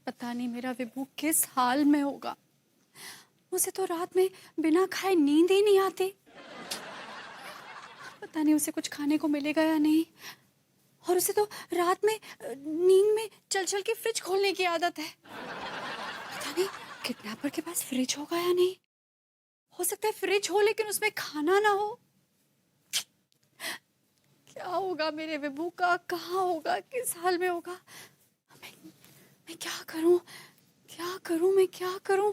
पता नहीं मेरा विभू किस हाल में होगा। उसे तो रात में बिना खाए नींद ही नहीं आती। पता नहीं उसे कुछ खाने को मिलेगा या नहीं। और उसे तो रात में नींद में चल चल के फ्रिज खोलने की आदत है। पता नहीं किडनैपर के पास फ्रिज होगा या नहीं। हो सकता है फ्रिज हो लेकिन उसमें खाना ना हो। क्या होगा मेरे विभू का, कहाँ होगा, किस हाल में होगा। मैं क्या करूं, क्या करूं, मैं क्या करूं।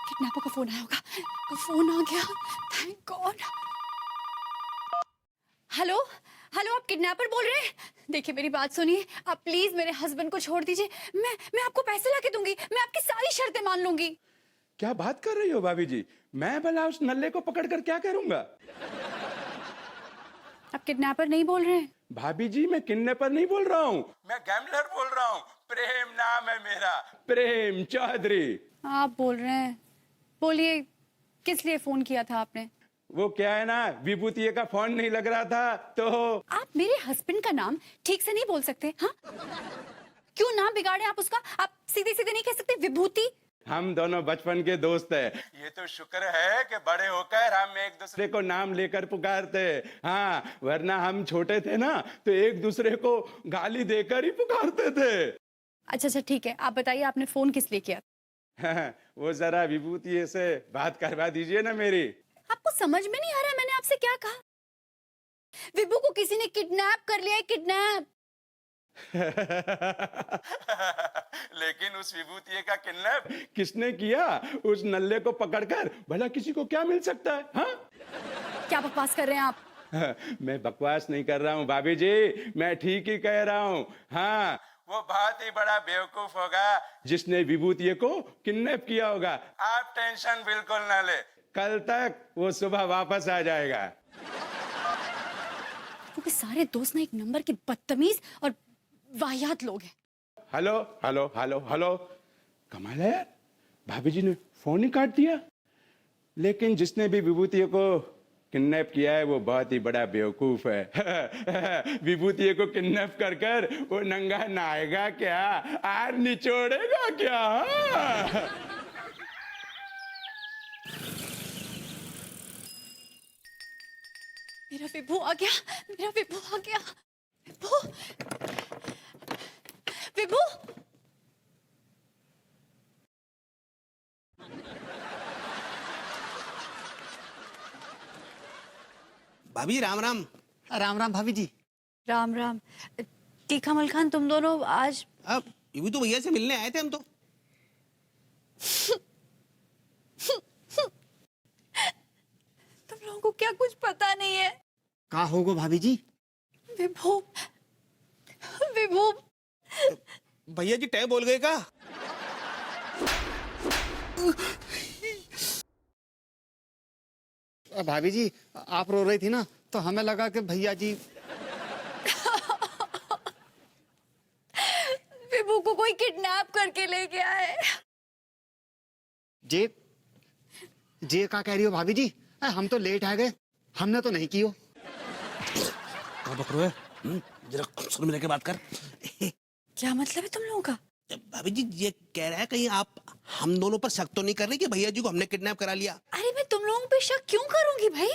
किडनैपर का फोन आया होगा। फोन आ गया, थैंक गॉड। हेलो हेलो, आप किडनैपर बोल रहे हैं? देखिए मेरी बात सुनिए, आप प्लीज मेरे हस्बैंड को छोड़ दीजिए। मैं आपको पैसे लाके दूंगी, मैं आपकी सारी शर्तें मान लूंगी। क्या बात कर रही हो भाभी जी? मैं भला उस नल्ले को पकड़कर क्या करूंगा? आप किडनैपर नहीं बोल रहे हैं? भाभी जी, मैं किडनैपर नहीं बोल रहा हूँ, मैं गैम्बलर बोल रहा हूँ। प्रेम नाम है मेरा, प्रेम चौधरी। आप बोल रहे हैं? बोलिए, किस लिए फोन किया था आपने? वो क्या है ना, विभूतिये का फोन नहीं लग रहा था तो। आप मेरे हस्बैंड का नाम ठीक से नहीं बोल सकते? हाँ, क्यों नाम बिगाड़े आप उसका? आप सीधे सीधे नहीं कह सकते विभूति? हम दोनों बचपन के दोस्त हैं। ये तो शुक्र है कि बड़े होकर हम एक दूसरे को नाम लेकर पुकारते। हाँ, वरना हम छोटे थे ना तो एक दूसरे को गाली देकर ही पुकारते थे। अच्छा अच्छा ठीक है, आप बताइए आपने फोन किस लिए किया? वो जरा विभूतिये से बात करवा दीजिए ना मेरी। आपको समझ में नहीं आ रहा है मैंने आपसे क्या कहा? विभू को किसी ने किडनैप कर लिया है, किडनैप। लेकिन उस विभूतिये का किडनैप किसने किया? उस नल्ले को पकड़कर भला किसी को क्या मिल सकता है? हाँ? क्या बकवास कर रहे हैं आप? मैं बकवास नहीं कर रहा हूँ भाभी जी, मैं ठीक ही कह रहा हूँ। हाँ, वो बहुत ही बड़ा बेवकूफ होगा जिसने विभूतिये को किडनैप किया होगा। आप टेंशन बिल्कुल ना ले, कल तक वो सुबह वापस आ जाएगा। क्योंकि सारे दोस्त ना एक नंबर के बदतमीज और वाहियात लोग हैं। हेलो हेलो हेलो हेलो, कमाल है यार, भाभी जी ने फोन ही काट दिया। लेकिन जिसने भी विभूतिये को किडनैप किया है वो बहुत ही बड़ा बेवकूफ है। विभूतिये को किडनैप कर कर वो नंगा नहाएगा क्या, आर निचोड़ेगा क्या? मेरा विभू आ गया, मेरा विभू आ गया। विभू, विभू। भाभी राम राम। राम राम भाभी जी। राम राम। टीका मलखान, तुम दोनों आज? अब ये भी तो भैया से मिलने आए थे हम तो। तुम लोगों को क्या कुछ पता नहीं है? कहाँ होगो भाभी जी? विभू, विभू। भैया जी टै बोल गए का? भाभी जी आप रो रही थी ना तो हमें लगा कि भैया जी। विभू को कोई किडनैप करके ले गया है। जे जे क्या कह रही हो भाभी जी? हम तो लेट आ गए, हमने तो नहीं कियो। क्या बक रहे हो? जरा सुन मिल के बात कर। क्या मतलब है तुम लोगों का? भाभी जी ये कह रहा है कहीं आप हम दोनों पर शक तो नहीं कर रहे कि भैया जी को हमने किडनैप करा लिया? अरे मैं तुम लोगों पे शक क्यों करूंगी भाई?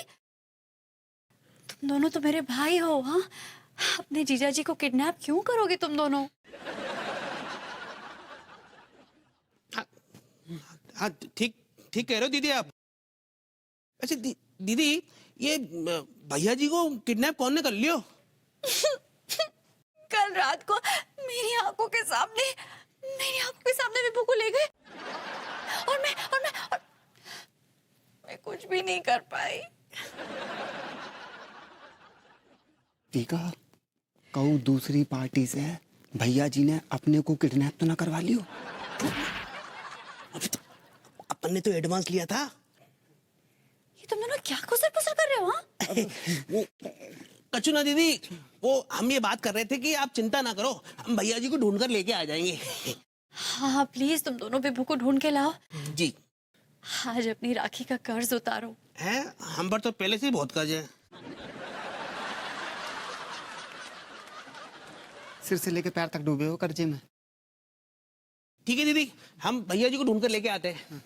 तुम दोनों तो मेरे भाई हो। हाँ, अपने जीजा जी को किडनैप क्यों करोगे तुम दोनों? हाँ ठीक ठीक कह रहे हो दीदी आप। अच्छा दीदी ये भैया जी को किडनैप कौन ने कर लियो? कल रात को मेरी आंखों के सामने, मेरी आंखों के सामने विभू को ले गए और मैं कुछ भी नहीं कर पाई। टीका कहूँ दूसरी पार्टी से भैया जी ने अपने को किडनैप तो ना करवा लियो? अभी तो अपन ने तो एडवांस लिया था। ये तुम दोनों क्या खुसर पुसर कर रहे हो? हाँ, वो कचू ना दीदी, वो हम ये बात कर रहे थे कि आप चिंता ना करो, हम भैया जी को ढूंढ कर लेके आ जाएंगे। हाँ प्लीज तुम दोनों विभू को ढूंढ के लाओ। जी। आज अपनी राखी का कर्ज उतारो। है, हम पर तो पहले से ही बहुत कर्ज है। सिर से लेके पैर तक डूबे हो कर्जे में। ठीक है दीदी, हम भैया जी को ढूंढ कर लेके आते हैं।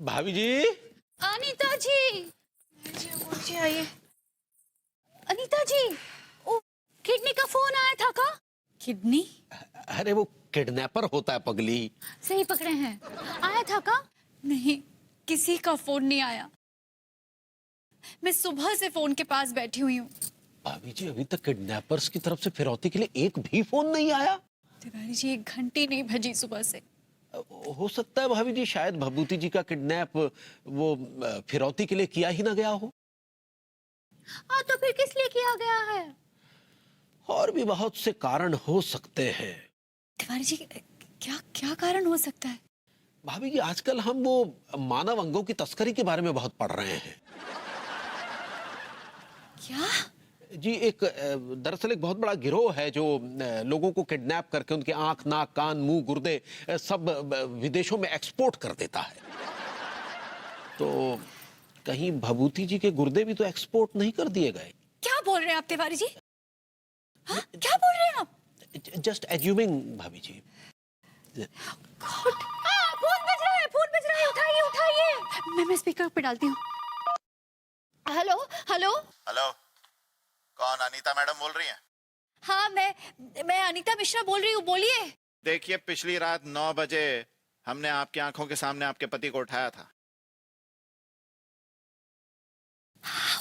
भाभी जी, अनीता जी, मुझे आइए। अनीता जी, ओ किडनी का फोन आया था का? किडनी? अरे वो किडनैपर होता है पगली। सही पकड़े हैं। आया था का? नहीं, किसी का फोन नहीं आया। मैं सुबह से फोन के पास बैठी हुई हूँ। भाभी जी, अभी तक किडनैपर्स की तरफ से फिरौती के लिए एक भी फोन नहीं आया। तिवारी जी, 1 घंटी नहीं बजी सुबह से। हो सकता है भाभी जी शायद भभूति जी का किडनैप वो फिरौती के लिए किया ही ना गया हो। हाँ, तो फिर किस लिए किया गया है? और भी बहुत से कारण हो सकते हैं। तिवारी जी, क्या क्या कारण हो सकता है? भाभी जी, आजकल हम वो मानव अंगों की तस्करी के बारे में बहुत पढ़ रहे हैं। क्या? जी, एक दरअसल एक बहुत बड़ा गिरोह है जो लोगों को किडनैप करके उनके आंख, नाक, कान, मुंह, गुर्दे सब विदेशों में एक्सपोर्ट कर देता है। तो कहीं भभूति जी के गुर्दे भी तो एक्सपोर्ट नहीं कर दिए गए? क्या बोल रहे हैं आप तिवारी जी? हाँ, क्या बोल रहे हैं आप? जस्ट एज्यूमिंग भाभी जी। गॉड! फोन बज रहा है, फोन बज रहा है, उठाइए उठाइए। मैं स्पीकर पे डालती हूँ। Hello hello. हेलो, कौन? अनीता मैडम बोल रही हैं? हाँ, मैं अनीता मिश्रा बोल रही हूँ, बोलिए। देखिए, पिछली रात 9 बजे हमने आपकी आंखों के सामने आपके पति को उठाया था।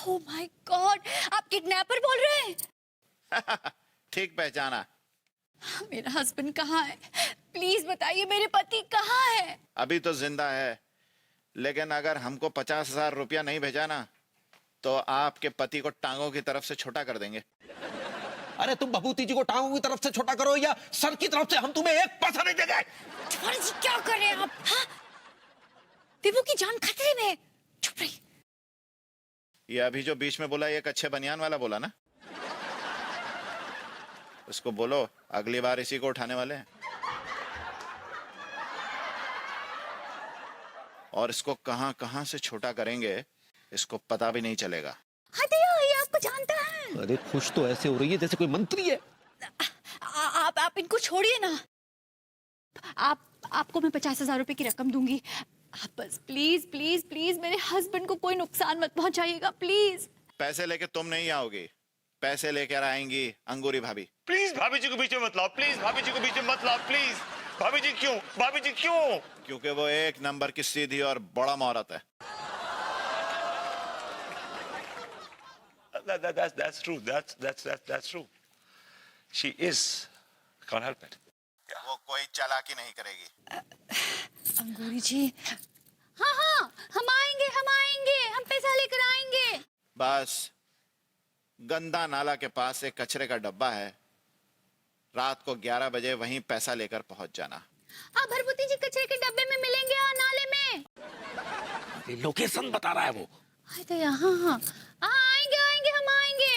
ओह माय गॉड, आप किडनैपर बोल रहे हैं? ठीक पहचाना। मेरा हस्बैंड कहाँ है? प्लीज बताइए, मेरे पति कहाँ है? अभी तो जिंदा है, लेकिन अगर हमको 50,000 रुपया नहीं भेजा ना, तो आपके पति को टांगों की तरफ से छोटा कर देंगे। अरे तुम भभूति जी को टांगों की तरफ से छोटा करो या सर की तरफ से, हम तुम्हें एक पैसा नहीं देंगे। तिवारी जी, क्या कर रहे हैं आप? हाँ? विभू की जान खतरे में है। चुप रहिए। ये अभी जो बीच में बोला, ये एक अच्छे बनियान वाला बोला ना? उसको बोलो अगली बार इसी को उठाने वाले हैं। और इसको कहां कहां से छोटा करेंगे, इसको पता भी नहीं चलेगा। हटिया, ये आपको जानता है। अरे खुश तो ऐसे हो रही है जैसे कोई मंत्री है। आप इनको छोड़िए ना। आपको मैं 50,000 रुपए की रकम दूंगी। आप बस प्लीज प्लीज प्लीज मेरे हस्बैंड को कोई नुकसान मत पहुंचाइएगा, प्लीज। पैसे लेके तुम नहीं आओगी, पैसे लेकर आएंगी अंगूरी भाभी। प्लीज भाभी जी को बीच में मत लाओ, प्लीज भाभी जी को बीच में मत लाओ, प्लीज। भाभी जी क्यों? भाभी जी क्यों? क्योंकि वो एक नंबर की सीधी और बड़ा औरत है। That's true. That's true. She is. Can't help it. वो कोई चालाकी नहीं करेगी। अंगूरी जी, हाँ हाँ, हम आएंगे, हम पैसा लेकर आएंगे। बस गंदा नाला के पास एक कचरे का डब्बा है, रात को 11 बजे वहीं पैसा लेकर पहुंच जाना। आप भरभूति जी कचरे के डब्बे में मिलेंगे या नाले में? लोकेशन बता रहा है वो। हाय तो यहाँ, हाँ आएंगे, हम आएंगे।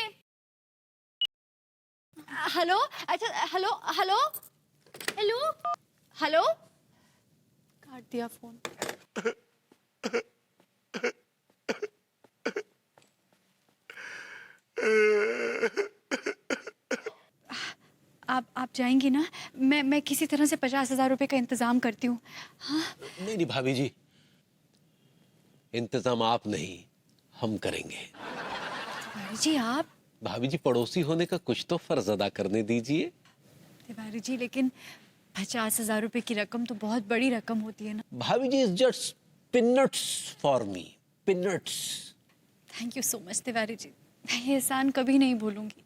हेलो, अच्छा हेलो हेलो हेलो हेलो। काट दिया फोन। आप जाएंगी ना? मैं किसी तरह से 50,000 रुपए का इंतजाम करती हूँ। हाँ? नहीं भाभी जी, इंतजाम आप नहीं हम करेंगे। तिवारी जी, आप? भाभी जी, पड़ोसी होने का कुछ तो फर्ज अदा करने दीजिए। तिवारी जी, लेकिन 50,000 रुपए की रकम तो बहुत बड़ी रकम होती है ना। भाभी जी, is just peanuts for me, peanuts. Thank you so much Tiwari ji, मैं ये एहसान कभी नहीं भूलूंगी।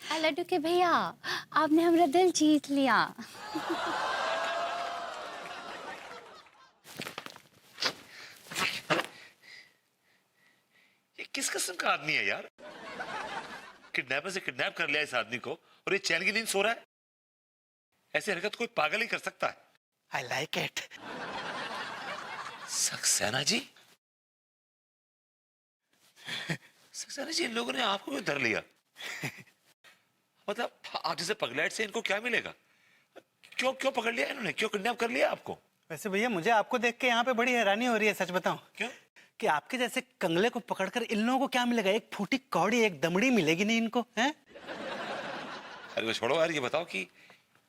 लड्डू के भैया, आपने हमारा दिल जीत लिया। ये किस किस्म का आदमी है यार? किडनैपर से किडनैप कर लिया इस आदमी को और ये चैन की नींद सो रहा है। ऐसी हरकत कोई पागल ही कर सकता है। I like it. Saxena ji, Saxena ji, इन लोगों ने आपको क्यों धर लिया? मतलब आप जैसे पगलैट से इनको क्या मिलेगा? क्यों क्यों पकड़ लिया इन्होंने? क्यों किडनैप कर लिया आपको? वैसे भैया मुझे आपको देख के यहाँ पे बड़ी हैरानी हो रही है, सच बताऊं। क्यों? कि आपके जैसे कंगले को पकड़कर इन लोगों को क्या मिलेगा? एक फूटी कौड़ी, एक दमड़ी मिलेगी नहीं इनको, हैं? अरे वो छोड़ो यार, ये बताओ कि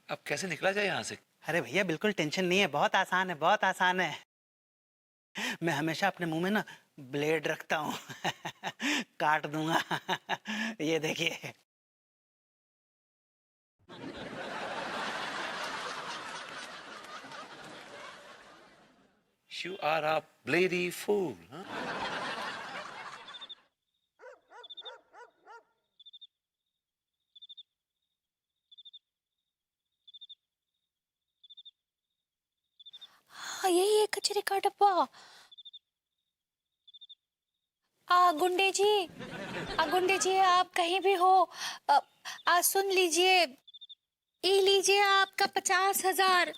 अब कैसे निकला जाए यहाँ से? अरे भैया बिल्कुल टेंशन नहीं है, बहुत आसान है, बहुत आसान है। मैं हमेशा अपने मुंह में ना ब्लेड रखता हूँ। काट दूंगा। ये देखिए। You are a bloody fool, huh? हाँ, यही है कचरे का डब्बा। गुंडे जी आप कहीं भी हो, सुन लीजिए, ये लीजिए आपका 50,000।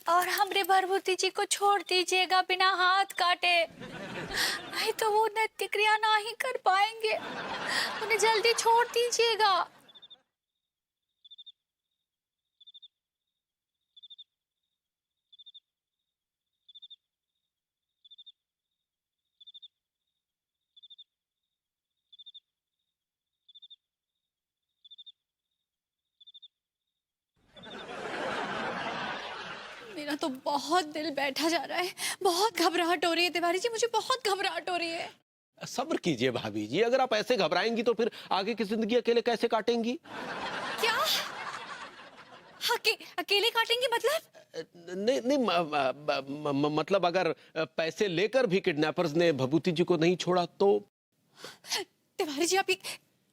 और हमरे भरभूति जी को छोड़ दीजिएगा बिना हाथ काटे, नहीं तो वो नृत्य क्रिया ना ही कर पाएंगे। उन्हें जल्दी छोड़ दीजिएगा। मेरा तो बहुत दिल बैठा जा रहा है, बहुत घबराहट हो रही है तिवारी जी, मुझे बहुत घबराहट हो रही है। सब्र कीजिए भाभी जी, अगर आप ऐसे घबराएंगी तो फिर आगे की जिंदगी अकेले कैसे काटेंगी? क्या? अकेले काटेंगे मतलब? नहीं नहीं, मतलब अगर पैसे लेकर भी किडनैपर्स ने भभूति जी को नहीं छोड़ा तो? तिवारी जी आप ये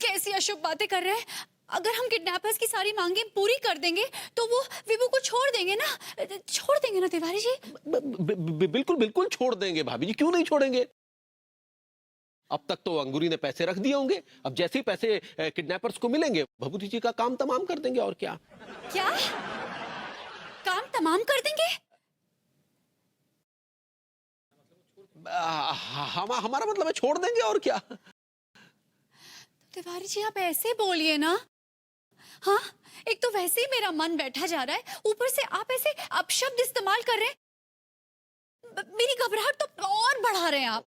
कैसी अशुभ बातें कर रहे हैं? अगर हम किडनैपर्स की सारी मांगे पूरी कर देंगे तो वो विभू को छोड़ देंगे ना? छोड़ देंगे ना तिवारी जी? बिल्कुल बिल्कुल छोड़ देंगे भाभी जी, क्यों नहीं छोड़ेंगे? अब तक तो अंगूरी ने पैसे रख दिए होंगे, अब जैसे ही पैसे किडनैपर्स को मिलेंगे भभूति जी का काम तमाम कर देंगे, और क्या। क्या काम तमाम कर देंगे? हमारा मतलब है छोड़ देंगे, और क्या। तिवारी जी आप ऐसे बोलिए ना। हाँ, एक तो वैसे ही मेरा मन बैठा जा रहा है, ऊपर से आप ऐसे अपशब्द इस्तेमाल कर रहे हैं। मेरी घबराहट तो और बढ़ा रहे हैं आप।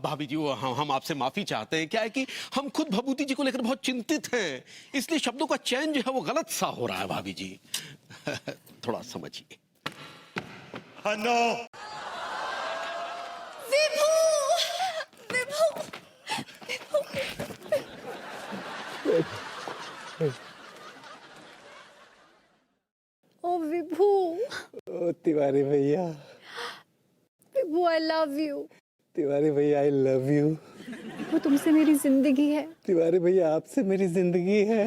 भाभी जी, हम आपसे माफी चाहते हैं। क्या है कि हम खुद भभूति जी को लेकर बहुत चिंतित हैं, इसलिए शब्दों का चयन जो है वो गलत सा हो रहा है भाभी जी। थोड़ा समझिए। नो। विभू, विभू, ओ विभू, ओ तिवारी भैया, विभू आई लव यू। तिवारी भैया आई लव यू। वो तुमसे मेरी जिंदगी है। तिवारी भैया आपसे मेरी जिंदगी है।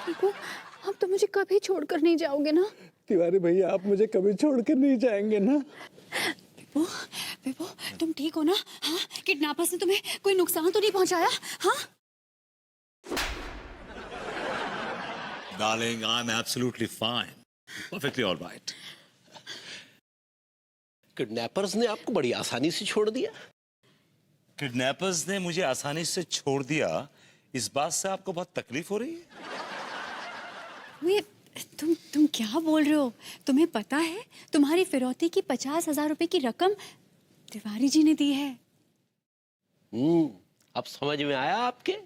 विभू, अब तो मुझे कभी छोड़कर नहीं जाओगे ना? तिवारी भैया आप मुझे कभी छोड़ कर नहीं जाएंगे ना? विभू, विभू तुम ठीक हो ना? हाँ, किडनैपर्स ने तुम्हें कोई नुकसान तो नहीं पहुंचाया? हाँ? Darling, I'm absolutely fine. Perfectly all right. Kidnappers ने आपको बड़ी आसानी से छोड़ दिया। किडनैपर्स ने मुझे आसानी से छोड़ दिया, इस बात से आपको बहुत तकलीफ हो रही है? ये तुम क्या बोल रहे हो? तुम्हें पता है तुम्हारी फिरौती की 50,000 रुपए की रकम तिवारी जी ने दी है। अब समझ में आया आपके?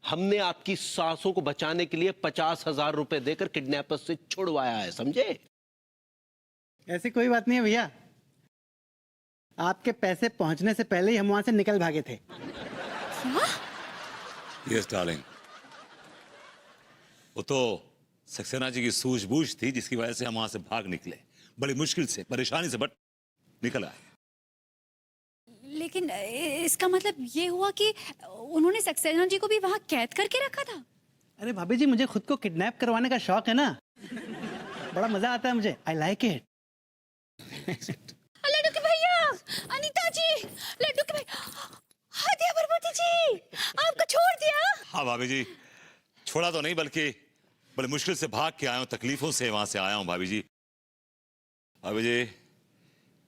हमने आपकी सांसों को बचाने के लिए 50,000 रुपए देकर किडनैपर्स से छुड़वाया है, समझे? ऐसी कोई बात नहीं है भैया, आपके पैसे पहुंचने से पहले ही हम वहां से निकल भागे थे। Yes, darling. वो तो सक्सेना जी की सूझबूझ थी जिसकी वजह से हम वहां से भाग निकले, बड़ी मुश्किल से, परेशानी से, बट निकल आए। लेकिन इसका मतलब ये हुआ कि उन्होंने सक्सेना जी को भी वहां कैद करके रखा था? अरे भाभी जी, मुझे खुद को किडनैप करवाने का शौक है ना, बड़ा मजा आता है मुझे। आई लाइक इट। लड्डू के भैया, अनीता जी, लड्डू के भैया, हादिया भरभूति जी, आपको छोड़ दिया? हाँ भाभी जी, छोड़ा तो नहीं बल्कि बड़े मुश्किल से भाग के आया हूं, तकलीफों से वहां से आया हूं भाभी जी। भाभी जी,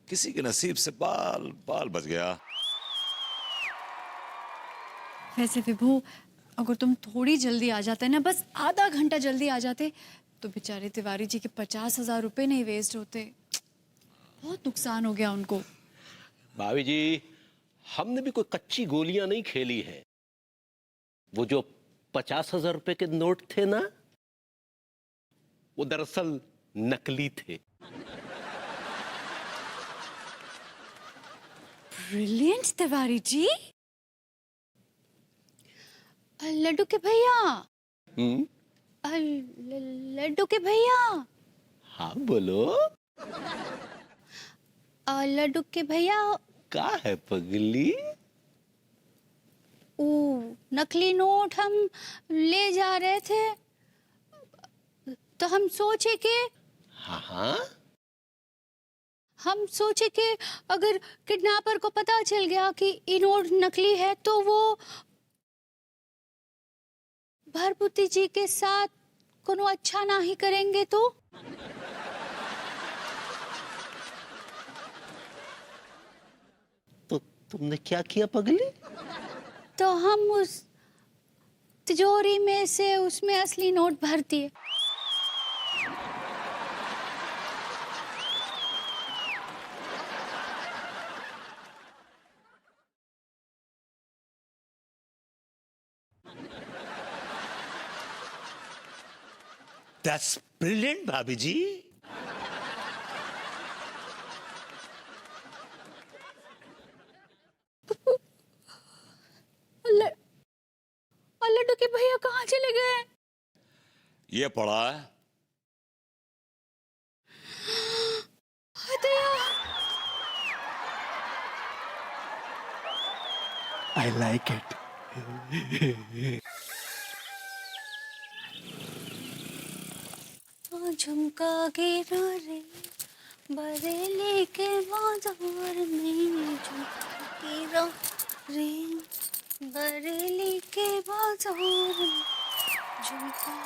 किसी के नसीब से बाल बाल बच गया। वैसे विभू, अगर तुम थोड़ी जल्दी आ जाते ना, बस आधा घंटा जल्दी आ जाते, तो बेचारे तिवारी जी के 50,000 रुपए नहीं वेस्ट होते। बहुत नुकसान हो गया उनको। भाभी जी, हमने भी कोई कच्ची गोलियां नहीं खेली है। वो जो 50,000 रुपए के नोट थे ना, वो दरअसल नकली थे। ब्रिलियंट तिवारी जी। लड्डू के भैया, लड्डू के भैया, हाँ बोलो। लड्डू के भैया, का है पगली? वो नकली नोट हम ले जा रहे थे, तो हम सोचे कि हाँ हाँ, हम सोचे कि अगर किडनैपर को पता चल गया कि ये नोट नकली है, तो वो भरभूति जी के साथ कोनो अच्छा ना ही करेंगे। तो तुमने क्या किया पगली? तो हम उस तिजोरी में से उसमें असली नोट भर दिए। दैट्स ब्रिलियंट भाभी जी। लड्डू के भैया कहाँ चले गए? ये पड़ा है। I like it. झुमका गिरा रे बरेली के बाजार में, झुमका गिरा रे बरेली के बाजार में, झुमका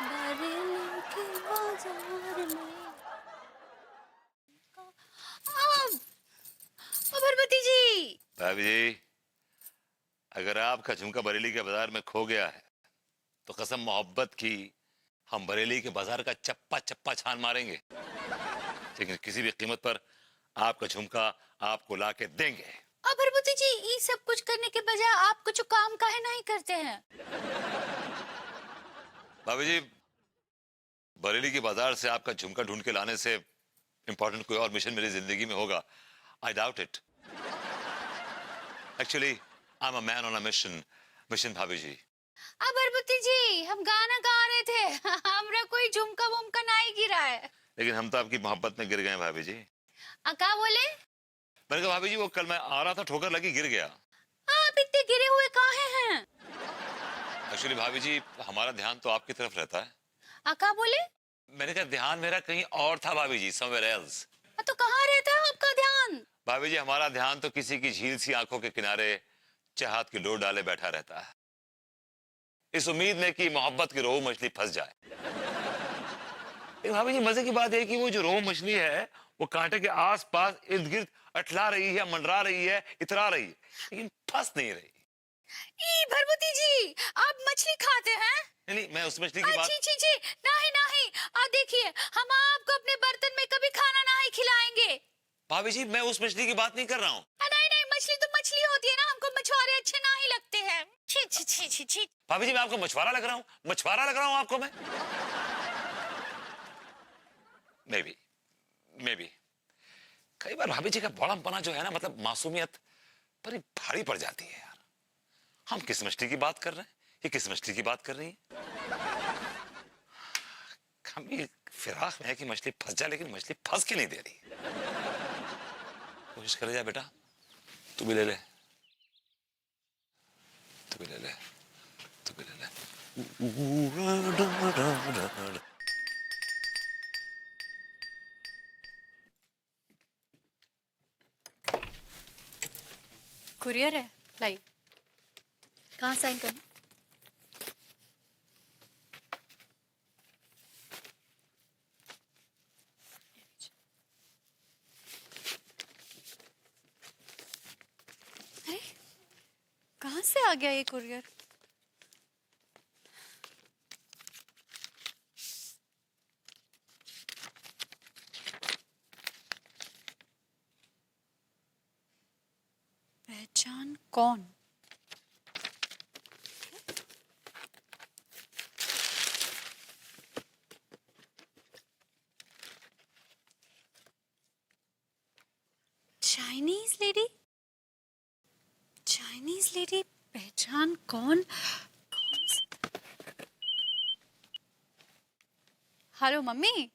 बरेली के बाजार में। भरभूति जी, भाभी जी, अगर आपका झुमका बरेली के बाजार में खो गया है, तो कसम मोहब्बत की हम बरेली के बाजार का चप्पा चप्पा छान मारेंगे, लेकिन किसी भी कीमत पर आपका झुमका आपको ला के देंगे। भरभूति जी, ये सब कुछ करने के बजाय आप कुछ काम काहे नहीं करते हैं? भाभी जी, बरेली के बाजार से आपका झुमका ढूंढ के लाने से इंपॉर्टेंट कोई और मिशन मेरी जिंदगी में होगा? I doubt it. Actually, I'm a man on a mission. Mission भाभी जी। भरभूति जी, हम गाना गा रहे थे, हमरा कोई झुमका वुमका नहीं गिरा है। लेकिन हम तो आपकी मोहब्बत में गिर गए हैं भाभी जी। क्या बोले? मैंने कहा भाभी जी, वो कल मैं आ रहा था, ठोकर लगी, गिर गया। आप इतने गिरे हुए काहे हैं? एक्चुअली भाभी जी, हमारा ध्यान तो आपकी तरफ रहता है। क्या बोले? मैंने कहा ध्यान मेरा कहीं और था भाभी जी, somewhere else। तो कहाँ रहता है आपका ध्यान? भाभी जी, हमारा ध्यान तो किसी की झील सी आंखों के किनारे चाहत की डोर डाले बैठा रहता है, इस उम्मीद में कि मोहब्बत की रोहू मछली फंस जाए। लेकिन भाभी जी, मजे की बात है कि वो जो रोहू मछली है, वो कांटे के आसपास इर्द गिर्द अठला रही है, मंडरा रही है, इतरा रही है, लेकिन फंस नहीं रही। भरभूति जी, आप मछली खाते हैं? नहीं, मैं उस मछली की बात। छी छी छी, नहीं नहीं, देखिए, हम आपको अपने बर्तन में कभी खाना नहीं खिलाएंगे। भाभी जी, मैं उस मछली की बात नहीं कर रहा हूँ। नहीं नहीं, मछली तो मछली होती है ना, हमको मछुआरे अच्छे नहीं लगते हैं। छी छी छी छी छी। भाभी जी, मैं आपको मछुआरा लग रहा हूँ? मछुआरा लग रहा हूँ आपको मैं? मे बी कई बार भाभी जी का बड़ापना जो है ना, मतलब मासूमियत बड़ी भारी पड़ जाती है यार। हम किस मछली की बात कर रहे हैं, ये किस मछली की बात कर रही है? हम ये फिराक में है कि मछली फंस जाए, लेकिन मछली फंस के नहीं दे रही। कोशिश कर जा बेटा, तू भी ले ले, तू भी ले ले, तू भी ले ले। कुरियर है, लाइए। कहाँ साइन करना? अरे कहाँ से आ गया ये कुरियर? पहचान कौन? Chinese lady? चाइनीज लेडी पहचान कौन? Hello mummy.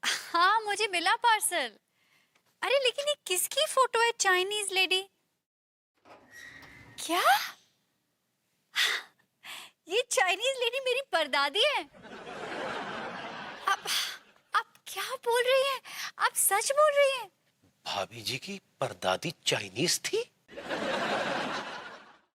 हाँ मुझे मिला पार्सल। अरे लेकिन ये किसकी फोटो है चाइनीज लेडी? क्या? ये चाइनीज लेडी मेरी परदादी है? आप क्या बोल रही हैं? आप सच बोल रही हैं? भाभी जी की परदादी चाइनीज थी?